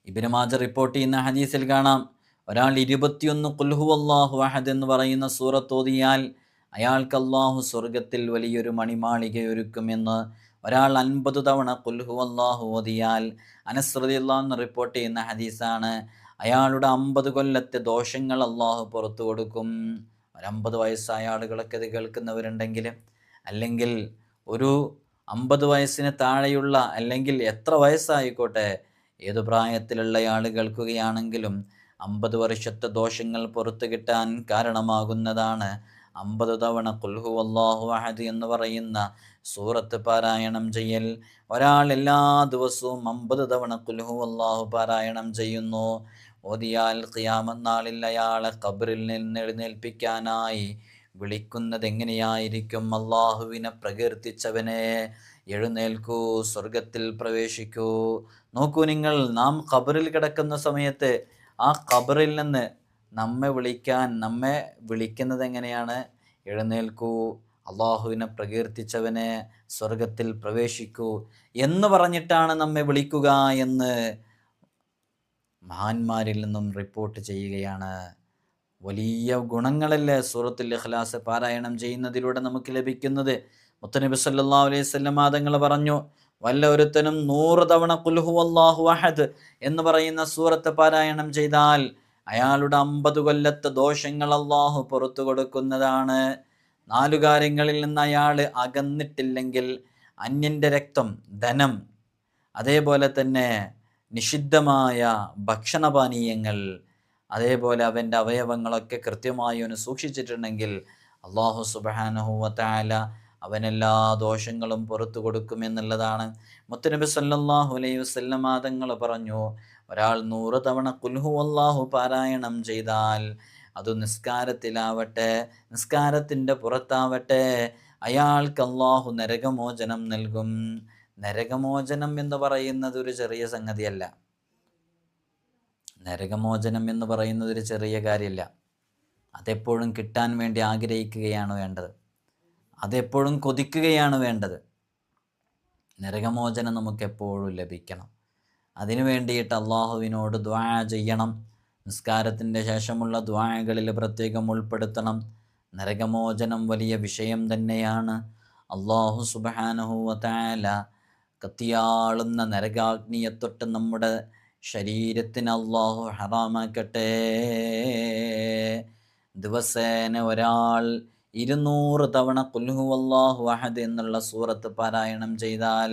Speaker 1: ഇബ്നു മാജ റിപ്പോർട്ട് ചെയ്യുന്ന ഹദീസിൽ കാണാം, ഒരാൾ 21 ഖുൽ ഹുവല്ലാഹു അഹദ് എന്ന് പറയുന്ന സൂറത്ത് ഓതിയാൽ അയാൾക്ക് അള്ളാഹു സ്വർഗത്തിൽ വലിയൊരു മണിമാളികയൊരുക്കുമെന്ന്. ഒരാൾ 50 തവണ ഖുൽ ഹുവല്ലാഹു ഓതിയാൽ, അനസ് റളിയല്ലാഹു അൻഹു റിപ്പോർട്ട് ചെയ്യുന്ന ഹദീസാണ്, അയാളുടെ 50 കൊല്ലത്തെ ദോഷങ്ങൾ അള്ളാഹു പുറത്തു കൊടുക്കും. ഒരു 50 വയസ്സായ ആളുകളൊക്കെ ഇത് കേൾക്കുന്നവരുണ്ടെങ്കിൽ, അല്ലെങ്കിൽ ഒരു 50 വയസ്സിന് താഴെയുള്ള, അല്ലെങ്കിൽ എത്ര വയസ്സായിക്കോട്ടെ, ഏതു പ്രായത്തിലുള്ള ആൾ കേൾക്കുകയാണെങ്കിലും 50 വർഷത്തെ ദോഷങ്ങൾ പുറത്തു കിട്ടാൻ കാരണമാകുന്നതാണ് 50 തവണ ഖുൽ ഹുവല്ലാഹു അഹദ് എന്ന് പറയുന്ന സൂറത്ത് പാരായണം ചെയ്യൽ. ഒരാൾ എല്ലാ ദിവസവും 50 തവണ ഖുൽ ഹുവല്ലാഹു പാരായണം ചെയ്യുന്നു, ഓതിയാൽ ഖിയാമത്ത് നാളിൽ അയാളെ ഖബറിൽ നിന്ന് എഴുന്നേൽപ്പിക്കാനായി വിളിക്കുന്നത് എങ്ങനെയായിരിക്കും? അള്ളാഹുവിനെ പ്രകീർത്തിച്ചവനെ എഴുന്നേൽക്കൂ, സ്വർഗത്തിൽ പ്രവേശിക്കൂ. നോക്കൂ നിങ്ങൾ, നാം ഖബറിൽ കിടക്കുന്ന സമയത്ത് ആ ഖബറിൽ നിന്ന് നമ്മെ വിളിക്കുന്നത് എങ്ങനെയാണ്? എഴുന്നേൽക്കൂ, അള്ളാഹുവിനെ പ്രകീർത്തിച്ചവനെ സ്വർഗത്തിൽ പ്രവേശിക്കൂ എന്ന് പറഞ്ഞിട്ടാണ് നമ്മെ വിളിക്കുക എന്ന് മഹാന്മാരിൽ നിന്നും റിപ്പോർട്ട് ചെയ്യുകയാണ്. വലിയ ഗുണങ്ങളല്ലേ സൂറത്തുൽ ഇഖ്ലാസ് പാരായണം ചെയ്യുന്നതിലൂടെ നമുക്ക് ലഭിക്കുന്നത്. മുത്തനബി സല്ലല്ലാഹു അലൈഹി വസല്ലം തങ്ങൾ പറഞ്ഞു, വല്ല ഒരുത്തനും 100 തവണ ഖുൽ ഹുവല്ലാഹു അഹദ് എന്ന് പറയുന്ന സൂറത്ത് പാരായണം ചെയ്താൽ അയാളുടെ 50 കൊല്ലത്തെ ദോഷങ്ങൾ അള്ളാഹു പുറത്തു കൊടുക്കുന്നതാണ്. 4 കാര്യങ്ങളിൽ നിന്ന് അയാൾ അകന്നിട്ടില്ലെങ്കിൽ, അന്യൻ്റെ രക്തം, ധനം, അതേപോലെ തന്നെ നിഷിദ്ധമായ ഭക്ഷണപാനീയങ്ങൾ, അതേപോലെ അവൻ്റെ അവയവങ്ങളൊക്കെ കൃത്യമായി അവന് സൂക്ഷിച്ചിട്ടുണ്ടെങ്കിൽ അള്ളാഹു സുബ്ഹാനഹു വ തആല അവനെല്ലാ ദോഷങ്ങളും പുറത്തു കൊടുക്കുമെന്നുള്ളതാണ്. മുത്തനബി സല്ലല്ലാഹു അലൈഹി വസല്ലം തങ്ങൾ പറഞ്ഞു, ഒരാൾ 100 തവണ ഖുൽ ഹുവല്ലാഹു പാരായണം ചെയ്താൽ, അത് നിസ്കാരത്തിലാവട്ടെ നിസ്കാരത്തിൻ്റെ പുറത്താവട്ടെ, അയാൾക്ക് അള്ളാഹു നരകമോചനം നൽകും. നരകമോചനം എന്ന് പറയുന്നത് ഒരു ചെറിയ സംഗതിയല്ല. നരകമോചനം എന്ന് പറയുന്നത് ഒരു ചെറിയ കാര്യമില്ല. അതെപ്പോഴും കിട്ടാൻ വേണ്ടി ആഗ്രഹിക്കുകയാണ് വേണ്ടത്, അതെപ്പോഴും കൊതിക്കുകയാണ് വേണ്ടത്. നരകമോചനം നമുക്കെപ്പോഴും ലഭിക്കണം. അതിനു വേണ്ടിയിട്ട് അള്ളാഹുവിനോട് ദുആ ചെയ്യണം. നിസ്കാരത്തിൻ്റെ ശേഷമുള്ള ദുആകളിൽ പ്രത്യേകം ഉൾപ്പെടുത്തണം. നരകമോചനം വലിയ വിഷയം തന്നെയാണ്. അള്ളാഹു സുബ്ഹാനഹു വ തആല കത്തിയാളുന്ന നരകാഗ്നിയെ തൊട്ട് നമ്മുടെ ശരീരത്തിന് അള്ളാഹു ഹറാമാക്കട്ടെ. ദിവസേന ഒരാൾ 200 തവണ ഖുൽ ഹുവല്ലാഹു അഹദ് എന്നുള്ള സൂറത്ത് പാരായണം ചെയ്താൽ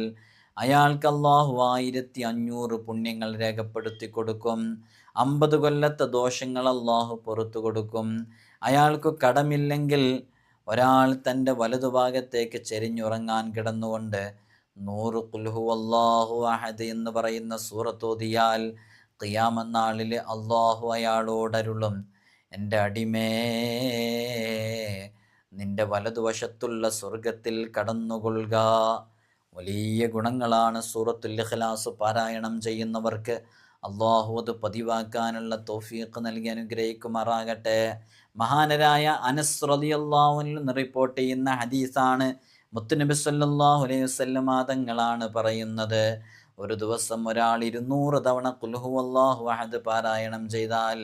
Speaker 1: അയാൾക്ക് അള്ളാഹു 1500 പുണ്യങ്ങൾ രേഖപ്പെടുത്തി കൊടുക്കും. 50 കൊല്ലത്തെ ദോഷങ്ങൾ അള്ളാഹു പുറത്തു കൊടുക്കും. അയാൾക്ക് കടമില്ലെങ്കിൽ ഒരാൾ തൻ്റെ വലതുഭാഗത്തേക്ക് ചെരിഞ്ഞുറങ്ങാൻ കിടന്നുകൊണ്ട് 100 ഖുൽ ഹുവല്ലാഹു അഹദ് എന്ന് പറയുന്ന സൂറത്ത് ഓതിയാൽ ഖിയാമത്ത് നാളിൽ അള്ളാഹു അയാളോടരുളും, എൻ്റെ അടിമേ, നിന്റെ വലതുവശത്തുള്ള സ്വർഗത്തിൽ കടന്നുകൊള്ളുക. വലിയ ഗുണങ്ങളാണ് സൂറത്തുൽ ഇഖ്ലാസ് പാരായണം ചെയ്യുന്നവർക്ക്. അള്ളാഹു അത് പതിവാക്കാനുള്ള തൗഫീഖ് നൽകി അനുഗ്രഹിക്കുമാറാകട്ടെ. മഹാനരായ അനസ് റളിയല്ലാഹു അൻഹു നിന്ന് റിപ്പോർട്ട് ചെയ്യുന്ന ഹദീസാണ്. മുത്തുനബി സല്ലല്ലാഹു അലൈഹി വസല്ലം തങ്ങളാണ് പറയുന്നത്, ഒരു ദിവസം ഒരാൾ 200 തവണ ഖുൽ ഹുവല്ലാഹു അഹദ് പാരായണം ചെയ്താൽ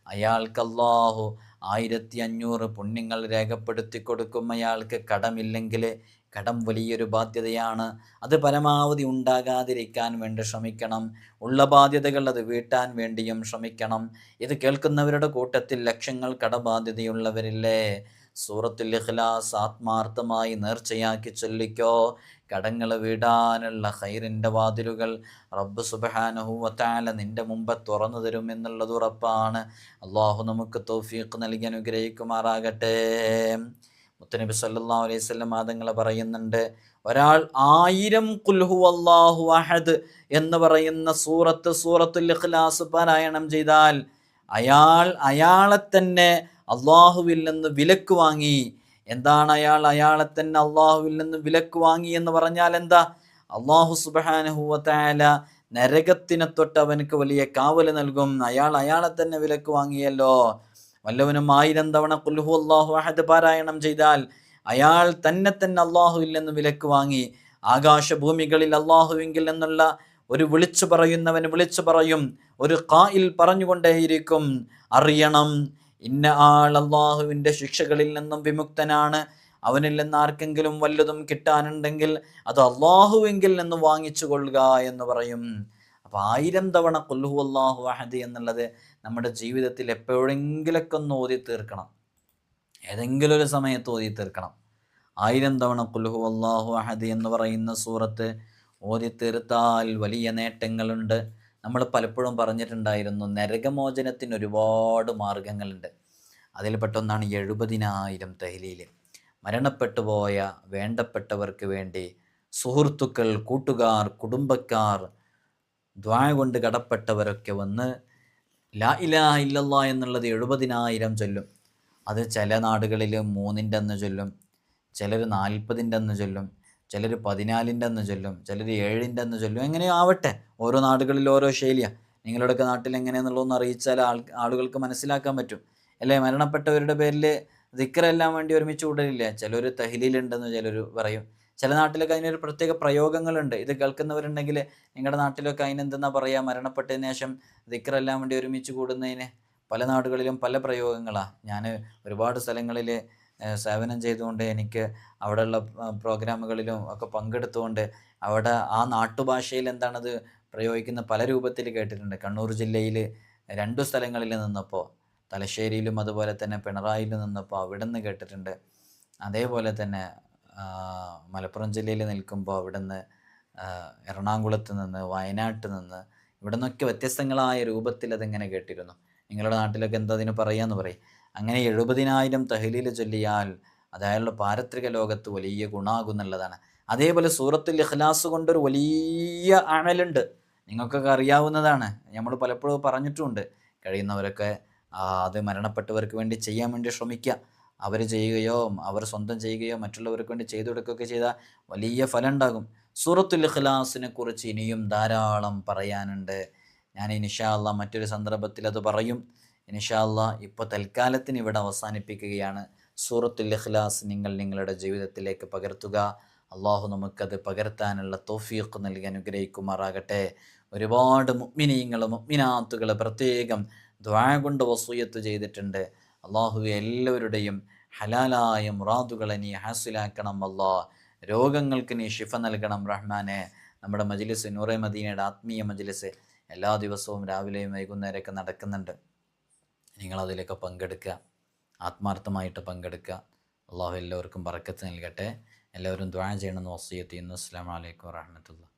Speaker 1: അയാൾക്ക് അള്ളാഹു 1500 പുണ്യങ്ങൾ രേഖപ്പെടുത്തി കൊടുക്കും. അയാൾക്ക് കടമില്ലെങ്കിൽ, കടം വലിയൊരു ബാധ്യതയാണ്, അത് പരമാവധി ഉണ്ടാകാതിരിക്കാൻ വേണ്ടി ശ്രമിക്കണം. ഉള്ള ബാധ്യതകൾ അത് വീട്ടാൻ വേണ്ടിയും ശ്രമിക്കണം. ഇത് കേൾക്കുന്നവരുടെ കൂട്ടത്തിൽ ലക്ഷങ്ങൾ കടബാധ്യതയുള്ളവരില്ലേ? സൂറത്തുൽ ഇഖ്ലാസ് ആത്മാർത്ഥമായി നേർച്ചയാക്കി ചൊല്ലിക്കോ. കടങ്ങൾ വീടാനുള്ള ഖൈറിൻ്റെ വാതിലുകൾ റബ്ബ് സുബ്ഹാനഹു വ തആല നിൻ്റെ മുമ്പ് തുറന്നു തരും എന്നുള്ളത് ഉറപ്പാണ്. അള്ളാഹു നമുക്ക് തൗഫീഖ് നൽകി അനുഗ്രഹിക്കുമാറാകട്ടെ. മുത്തനബി സല്ലല്ലാഹു അലൈഹി വസല്ലം തങ്ങൾ പറയുന്നുണ്ട്, ഒരാൾ 1000 ഖുൽ ഹുവല്ലാഹു അഹദ് എന്ന് പറയുന്ന സൂറത്തുൽ ഇഖ്ലാസ് പാരായണം ചെയ്താൽ അയാളെ തന്നെ അള്ളാഹുവിൽ നിന്ന് വിലക്ക് വാങ്ങി. എന്താണ് അയാളെ തന്നെ അള്ളാഹുവിൽ നിന്ന് വിലക്ക് വാങ്ങി എന്ന് പറഞ്ഞാൽ എന്താ? അള്ളാഹു സുബ്ഹാനഹു വ തആല നരകത്തിനെ തൊട്ട് അവനക്ക് വലിയ കാവല് നൽകും. അയാളെ തന്നെ വിലക്ക് വാങ്ങിയല്ലോ. വല്ലവനും 1000 തവണ ഖുൽ ഹുവല്ലാഹു അഹദ് പാരായണം ചെയ്താൽ അയാൾ തന്നെ അള്ളാഹുവിൽ നിന്ന് വിലക്ക് വാങ്ങി. ആകാശഭൂമികളിൽ അള്ളാഹുവിങ്കിൽ നിന്നുള്ള ഒരു വിളിച്ചു പറയുന്നവന് വിളിച്ചു പറയും, ഒരു ഖായിൽ പറഞ്ഞുകൊണ്ടേയിരിക്കും, അറിയണം, ഇന്ന ആൾ അള്ളാഹുവിൻ്റെ ശിക്ഷകളിൽ നിന്നും വിമുക്തനാണ്. അവനിൽ നിന്ന് ആർക്കെങ്കിലും വല്ലതും കിട്ടാനുണ്ടെങ്കിൽ അത് അള്ളാഹുവിങ്കിൽ നിന്ന് വാങ്ങിച്ചു കൊള്ളുക എന്ന് പറയും. അപ്പോൾ 1000 തവണ ഖുൽ ഹുവല്ലാഹു അഹദ് എന്നുള്ളത് നമ്മുടെ ജീവിതത്തിൽ എപ്പോഴെങ്കിലൊക്കെ ഒന്ന് ഓതി തീർക്കണം. ഏതെങ്കിലും ഒരു സമയത്ത് ഓതി തീർക്കണം. 1000 തവണ ഖുൽ ഹുവല്ലാഹു അഹദ് എന്ന് പറയുന്ന സൂറത്ത് ഓതി തീർത്താൽ വലിയ നേട്ടങ്ങളുണ്ട്. നമ്മൾ പലപ്പോഴും പറഞ്ഞിട്ടുണ്ടായിരുന്നു, നരകമോചനത്തിന് ഒരുപാട് മാർഗങ്ങളുണ്ട്. അതിൽപ്പെട്ട ഒന്നാണ് 70,000 തഹ്ലീൽ. മരണപ്പെട്ടു പോയ വേണ്ടപ്പെട്ടവർക്ക് വേണ്ടി സുഹൃത്തുക്കൾ, കൂട്ടുകാർ, കുടുംബക്കാർ, ദ്വാ കൊണ്ട് കടപ്പെട്ടവരൊക്കെ വന്ന് ലാ ഇലാഹ ഇല്ലല്ലാ എന്നുള്ളത് 70,000 ചൊല്ലും. അത് ചില നാടുകളിൽ 3ൻ്റെ അന്ന് ചൊല്ലും, ചിലർ 40ൻ്റെ അന്ന് ചൊല്ലും, ചിലർ 14ൻ്റെ അന്ന് ചൊല്ലും, ചിലർ 7ൻ്റെ അന്ന് ചൊല്ലും. എങ്ങനെയോ ആവട്ടെ, ഓരോ നാടുകളിൽ ഓരോ ശൈലിയാണ്. നിങ്ങളുടെയൊക്കെ നാട്ടിൽ എങ്ങനെയാണെന്നുള്ളതൊന്ന് അറിയിച്ചാൽ ആളുകൾക്ക് മനസ്സിലാക്കാൻ പറ്റും അല്ലേ. മരണപ്പെട്ടവരുടെ പേരിൽ ദിക്റെല്ലാം വേണ്ടി ഒരുമിച്ച് കൂടലില്ല. ചിലർ തഹ്ലീലുണ്ടെന്ന് ചിലർ പറയും. ചില നാട്ടിലൊക്കെ അതിനൊരു പ്രത്യേക പ്രയോഗങ്ങളുണ്ട്. ഇത് കേൾക്കുന്നവരുണ്ടെങ്കിൽ നിങ്ങളുടെ നാട്ടിലൊക്കെ അതിനെന്തെന്നാ പറയുക, മരണപ്പെട്ടതിന് ശേഷം ദിക്റെല്ലാം വേണ്ടി ഒരുമിച്ച് കൂടുന്നതിന് പല നാടുകളിലും പല പ്രയോഗങ്ങളാണ്. ഞാൻ ഒരുപാട് സ്ഥലങ്ങളിൽ സേവനം ചെയ്തുകൊണ്ട് എനിക്ക് അവിടെയുള്ള പ്രോഗ്രാമുകളിലും ഒക്കെ പങ്കെടുത്തുകൊണ്ട് അവിടെ ആ നാട്ടുഭാഷയിൽ എന്താണത് പ്രയോഗിക്കുന്ന പല രൂപത്തിൽ കേട്ടിട്ടുണ്ട്. കണ്ണൂർ ജില്ലയിൽ 2 സ്ഥലങ്ങളിൽ നിന്നപ്പോൾ, തലശ്ശേരിയിലും അതുപോലെ തന്നെ പിണറായിലും നിന്നപ്പോൾ അവിടെ നിന്ന് കേട്ടിട്ടുണ്ട്. അതേപോലെ തന്നെ മലപ്പുറം ജില്ലയിൽ നിൽക്കുമ്പോൾ അവിടെ നിന്ന്, എറണാകുളത്ത് നിന്ന്, വയനാട്ടിൽ നിന്ന്, ഇവിടെ നിന്നൊക്കെ വ്യത്യസ്തങ്ങളായ രൂപത്തിൽ അതിങ്ങനെ കേട്ടിരുന്നു. നിങ്ങളുടെ നാട്ടിലൊക്കെ എന്താ അതിന് പറയാന്ന് പറയും. അങ്ങനെ 70,000 തഹ്ലീൽ ചൊല്ലിയാൽ അത് അയാളുടെ പാരത്രിക ലോകത്ത് വലിയ ഗുണാകുന്നുള്ളതാണ്. അതേപോലെ സൂറത്തുൽ ഇഖ്ലാസ് കൊണ്ടൊരു വലിയ അമലുണ്ട്, നിങ്ങൾക്കൊക്കെ അറിയാവുന്നതാണ്. നമ്മൾ പലപ്പോഴും പറഞ്ഞിട്ടുമുണ്ട്. കഴിയുന്നവരൊക്കെ അത് മരണപ്പെട്ടവർക്ക് വേണ്ടി ചെയ്യാൻ വേണ്ടി ശ്രമിക്കുക. അവർ ചെയ്യുകയോ അവർ സ്വന്തം ചെയ്യുകയോ മറ്റുള്ളവർക്ക് വേണ്ടി ചെയ്തു കൊടുക്കുകയൊക്കെ ചെയ്താൽ വലിയ ഫലം ഉണ്ടാകും. സൂറത്തുൽ ഇഖ്ലാസിനെ കുറിച്ച് ഇനിയും ധാരാളം പറയാനുണ്ട്. ഞാൻ ഇൻഷാ അല്ലാഹ് മറ്റൊരു സന്ദർഭത്തിൽ അത് പറയും. ഇൻഷാ അല്ലാഹ് ഇപ്പോൾ തൽക്കാലത്തിന് ഇവിടെ അവസാനിപ്പിക്കുകയാണ്. സൂറത്തുൽ ഇഖ്ലാസ് നിങ്ങൾ നിങ്ങളുടെ ജീവിതത്തിലേക്ക് പകർത്തുക. അള്ളാഹു നമുക്കത് പകർത്താനുള്ള തൗഫീഖ് നൽകി അനുഗ്രഹിക്കുമാറാകട്ടെ. ഒരുപാട് മുഅ്മിനീങ്ങൾ മുഅ്മിനാത്തുകൾ പ്രത്യേകം ദുആ കൊണ്ട് വസിയത്ത് ചെയ്തിട്ടുണ്ട്. അള്ളാഹു എല്ലാവരുടെയും ഹലാലായ മുറാദുകളെ നീ ഹാസിലാക്കണം അല്ലാഹ്. രോഗങ്ങൾക്ക് നീ ശിഫ നൽകണം റഹ്മാനെ. നമ്മുടെ മജ്ലിസ് നൂറെ മദീനയുടെ ആത്മീയ മജ്ലിസ് എല്ലാ ദിവസവും രാവിലെയും വൈകുന്നേരമൊക്കെ നടക്കുന്നുണ്ട്. നിങ്ങളതിലൊക്കെ പങ്കെടുക്കുക, ആത്മാർത്ഥമായിട്ട് പങ്കെടുക്കുക. അള്ളാഹു എല്ലാവർക്കും ബറക്കത്ത് നൽകട്ടെ. എല്ലാവരും ദുആ ചെയ്യണമെന്ന് വസിയത്ത് ചെയ്യുന്നു. അസ്സലാമു അലൈക്കും വറഹ്മത്തുള്ളാഹി.